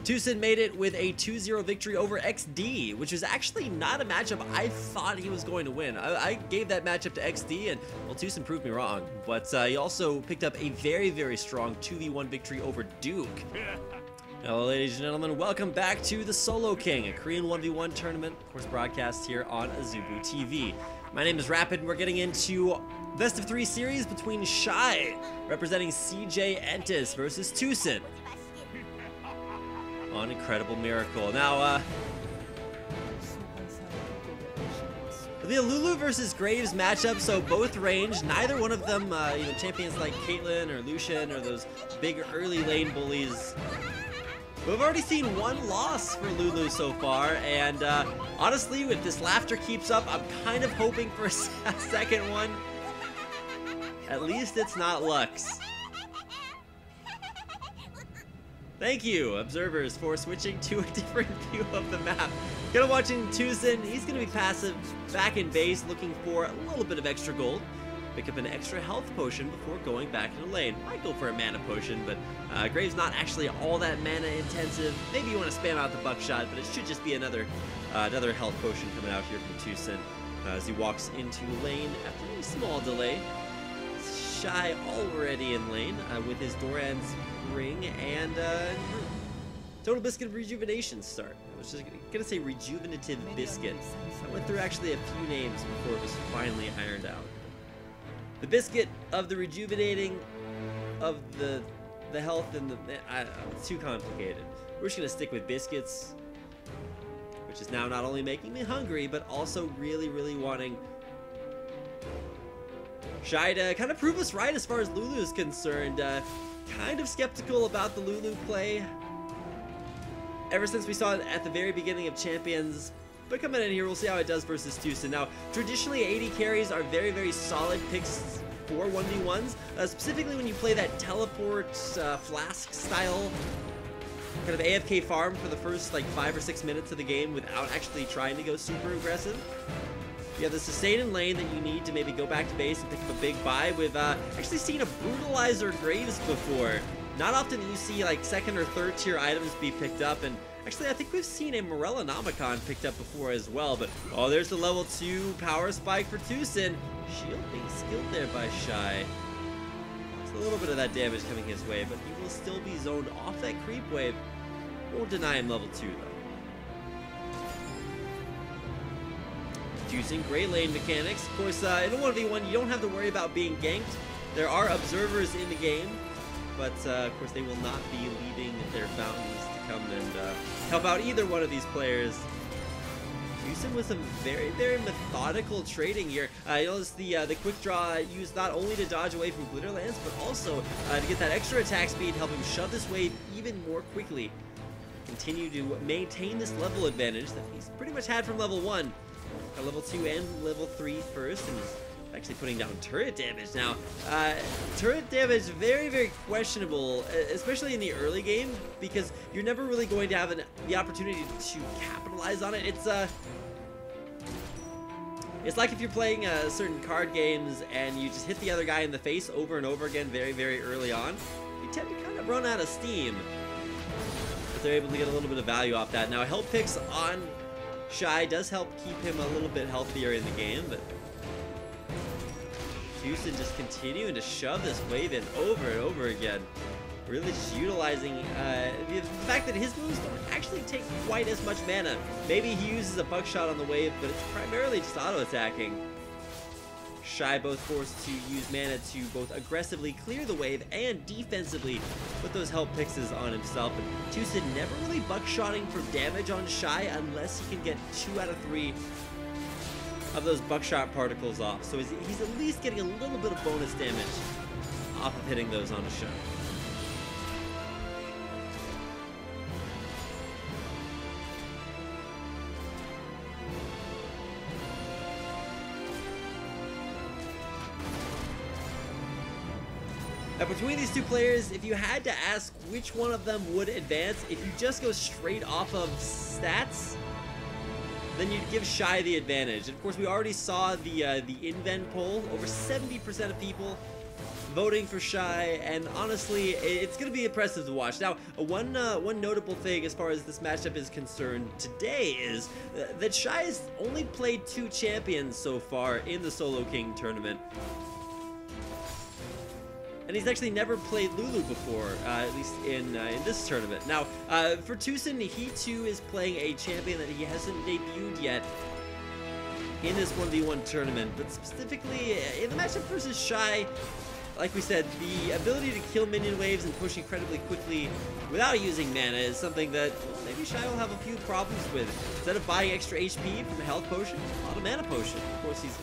TuSin made it with a 2-0 victory over XD, which was actually not a matchup I thought he was going to win. I gave that matchup to XD, and, well, TuSin proved me wrong. But he also picked up a very, very strong 2v1 victory over Duke. Hello, ladies and gentlemen. Welcome back to the Solo King, a Korean 1v1 tournament, of course, broadcast here on Azubu TV. My name is Rapid, and we're getting into best of 3 series between Shy, representing CJ Entis, versus TuSin on Incredible Miracle. Now, the Lulu versus Graves matchup, so both range. Neither one of them, you know, champions like Caitlyn or Lucian or those big early lane bullies. We've already seen one loss for Lulu so far, and honestly, if this laughter keeps up, I'm kind of hoping for a second one. At least it's not Lux. Thank you, observers, for switching to a different view of the map. Kind of watching TuSin. He's going to be passive, back in base, looking for a little bit of extra gold. Pick up an extra health potion before going back into lane. Might go for a mana potion, but Graves not actually all that mana intensive. Maybe you want to spam out the buckshot, but it should just be another health potion coming out here from TuSin as he walks into lane after a small delay. Shy already in lane with his Doran's ring and Total Biscuit Rejuvenation start. I was just gonna say Rejuvenative Biscuit. I went through actually a few names before it was finally ironed out. The Biscuit of the rejuvenating of the health and the it's too complicated. We're just gonna stick with biscuits, which is now not only making me hungry but also really wanting Shy to kind of prove us right as far as Lulu is concerned. Kind of skeptical about the Lulu play ever since we saw it at the very beginning of Champions. But coming in here, we'll see how it does versus TuSin. Now, traditionally, AD carries are very solid picks for 1v1s, specifically when you play that teleport flask style kind of AFK farm for the first like 5 or 6 minutes of the game without actually trying to go super aggressive. You have the sustain in lane that you need to maybe go back to base and pick up a big buy. We've actually seen a Brutalizer Graves before. Not often do you see like 2nd or 3rd tier items be picked up, and actually I think we've seen a Morellonomicon picked up before as well. But oh, there's the level 2 power spike for TuSin. Shield being skilled there by Shy. There's a little bit of that damage coming his way, but he will still be zoned off that creep wave. Won't deny him level 2 though. TuSin great lane mechanics. Of course, in a 1v1, you don't have to worry about being ganked. There are observers in the game, but of course they will not be leaving their fountains to come and help out either one of these players. TuSin with some very methodical trading here. You notice the quick draw used not only to dodge away from glitter lands, but also to get that extra attack speed, help him shove this wave even more quickly. Continue to maintain this level advantage that he's pretty much had from level 1. Level 2 and level 3 first, and he's actually putting down turret damage now. Turret damage very questionable, especially in the early game, because you're never really going to have the opportunity to capitalize on it. It's like if you're playing certain card games and you just hit the other guy in the face over and over again very early on. You tend to kind of run out of steam, but they're able to get a little bit of value off that. Now, health picks on Shy does help keep him a little bit healthier in the game, but TuSin just continuing to shove this wave in over and over again. Really just utilizing the fact that his moves don't actually take quite as much mana. Maybe he uses a buckshot on the wave, but it's primarily just auto-attacking. Shy both forced to use mana to both aggressively clear the wave and defensively put those help pixes on himself. And TuSin never really buckshotting for damage on Shy unless he can get 2 out of 3 of those buckshot particles off. So he's at least getting a little bit of bonus damage off of hitting those on a Shy. Now, between these two players, if you had to ask which one of them would advance, if you just go straight off of stats, then you'd give Shy the advantage. And of course, we already saw the Invent poll. Over 70% of people voting for Shy, and honestly, it's going to be impressive to watch. Now, one notable thing as far as this matchup is concerned today is that Shy has only played 2 champions so far in the Solo King tournament. And he's actually never played Lulu before, at least in this tournament. Now, for TuSin, he too is playing a champion that he hasn't debuted yet in this 1v1 tournament. But specifically, in the matchup versus Shy, like we said, the ability to kill minion waves and push incredibly quickly without using mana is something that maybe Shy will have a few problems with. Instead of buying extra HP from a health potion, a lot of mana potion. Of course, he's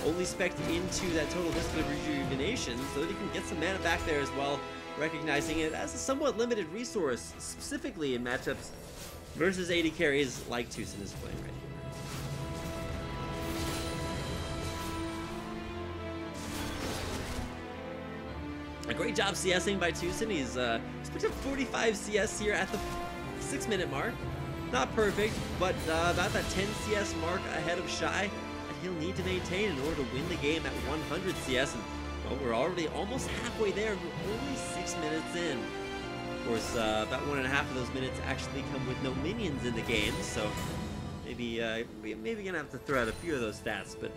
only spec'd into that total disc of rejuvenation so that he can get some mana back there as well, recognizing it as a somewhat limited resource, specifically in matchups versus AD carries like TuSin is playing right here. A great job CSing by TuSin. He's picked up 45 CS here at the 6-minute mark. Not perfect, but about that 10 CS mark ahead of Shy that he'll need to maintain in order to win the game at 100 CS. And well, we're already almost halfway there. We're only 6 minutes in. Of course, about 1.5 of those minutes actually come with no minions in the game, so maybe gonna have to throw out a few of those stats, but.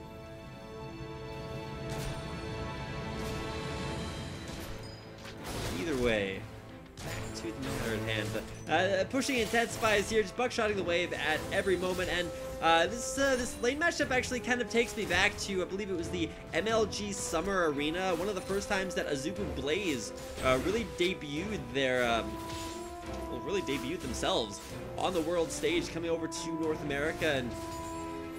Either way, back to the matter at hand. Pushing intensifies here, just buckshotting the wave at every moment, and this lane matchup actually kind of takes me back to, I believe it was the MLG Summer Arena, one of the first times that Azubu Blaze really debuted themselves on the world stage, coming over to North America and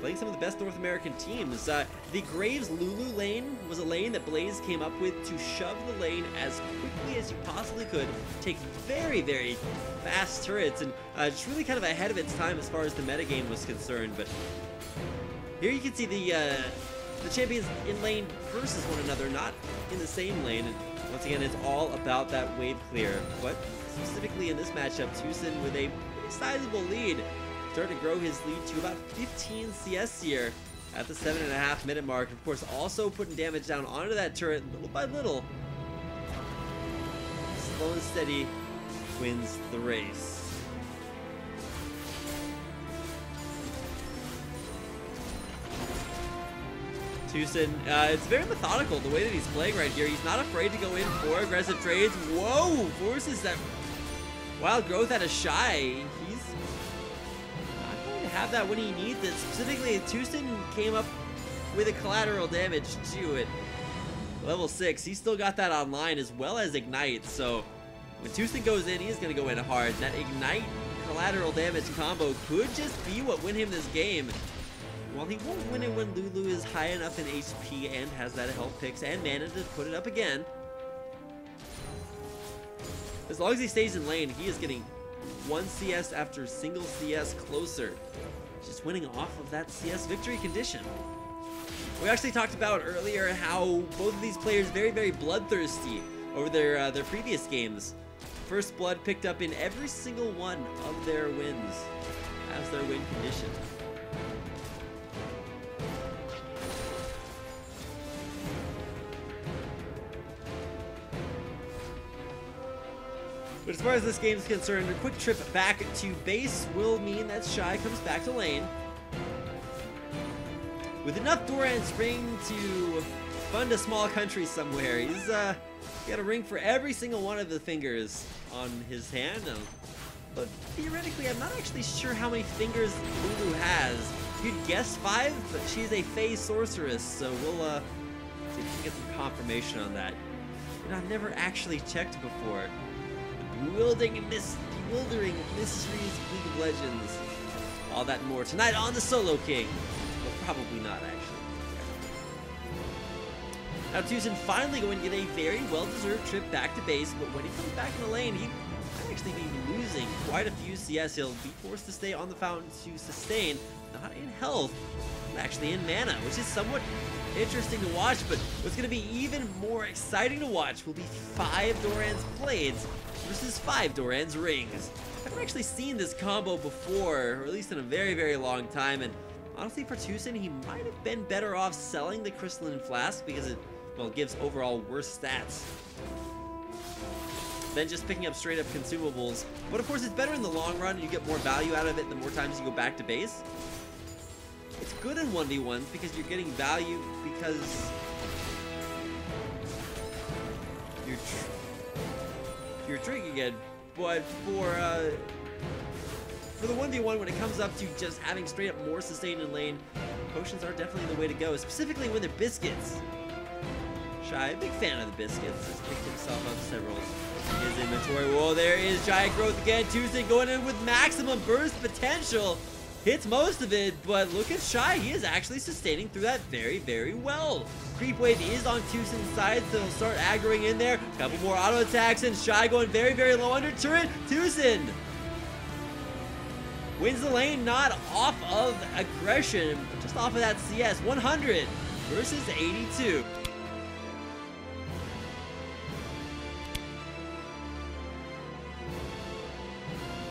playing some of the best North American teams. The Graves Lulu lane was a lane that Blaze came up with to shove the lane as quickly as you possibly could, take very, very fast turrets, and just really kind of ahead of its time as far as the metagame was concerned. But here you can see the champions in lane versus one another, not in the same lane. And once again, it's all about that wave clear. But specifically in this matchup, TuSin with a pretty sizable lead, starting to grow his lead to about 15 CS here at the 7.5-minute mark. Of course, also putting damage down onto that turret little by little. Slow and steady wins the race. TuSin, it's very methodical the way that he's playing right here. He's not afraid to go in for aggressive trades. Whoa! Forces that wild growth out of Shy. He's have that when he needs it. Specifically, TuSin came up with a collateral damage to it. Level 6, he's still got that online as well as Ignite, so when TuSin goes in, he's going to go in hard. That Ignite collateral damage combo could just be what win him this game. While he won't win it when Lulu is high enough in HP and has that health picks and mana to put it up again. As long as he stays in lane, he is getting 1 CS after single CS closer. Just winning off of that CS victory condition. We actually talked about earlier how both of these players very, very bloodthirsty over their previous games. First blood picked up in every single one of their wins as their win condition. But as far as this game is concerned, a quick trip back to base will mean that Shy comes back to lane. With enough Doran's ring to fund a small country somewhere. He's got a ring for every single one of the fingers on his hand. But theoretically, I'm not actually sure how many fingers Lulu has. You'd guess 5, but she's a Fey sorceress, so we'll see if we can get some confirmation on that. And I've never actually checked before. Bewildering mysteries of League of Legends. All that and more tonight on the Solo King. Well, probably not, actually. Now, TuSin finally going to get a very well-deserved trip back to base, but when he comes back in the lane, he might actually be losing quite a few CS. He'll be forced to stay on the fountain to sustain, not in health, but actually in mana, which is somewhat interesting to watch. But what's going to be even more exciting to watch will be 5 Doran's Blades versus 5 Doran's Rings. I haven't actually seen this combo before, or at least in a very, very long time, and honestly for TuSin, he might have been better off selling the Crystalline Flask because it well, gives overall worse stats than just picking up straight up consumables. But of course, it's better in the long run, and you get more value out of it the more times you go back to base. It's good in 1v1s because you're getting value because you're drinking it. But for the 1v1, when it comes up to just having straight up more sustain in lane, potions are definitely the way to go, specifically when they're biscuits. Shy, big fan of the biscuits. Has picked himself up several in his inventory. Whoa, there is giant growth again. TuSin going in with maximum burst potential. Hits most of it, but look at Shy. He is actually sustaining through that very, very well. Creep wave is on TuSin's side, so he'll start aggroing in there. Couple more auto attacks, and Shy going very, very low under turret. TuSin wins the lane, not off of aggression, just off of that CS. 100 versus 82.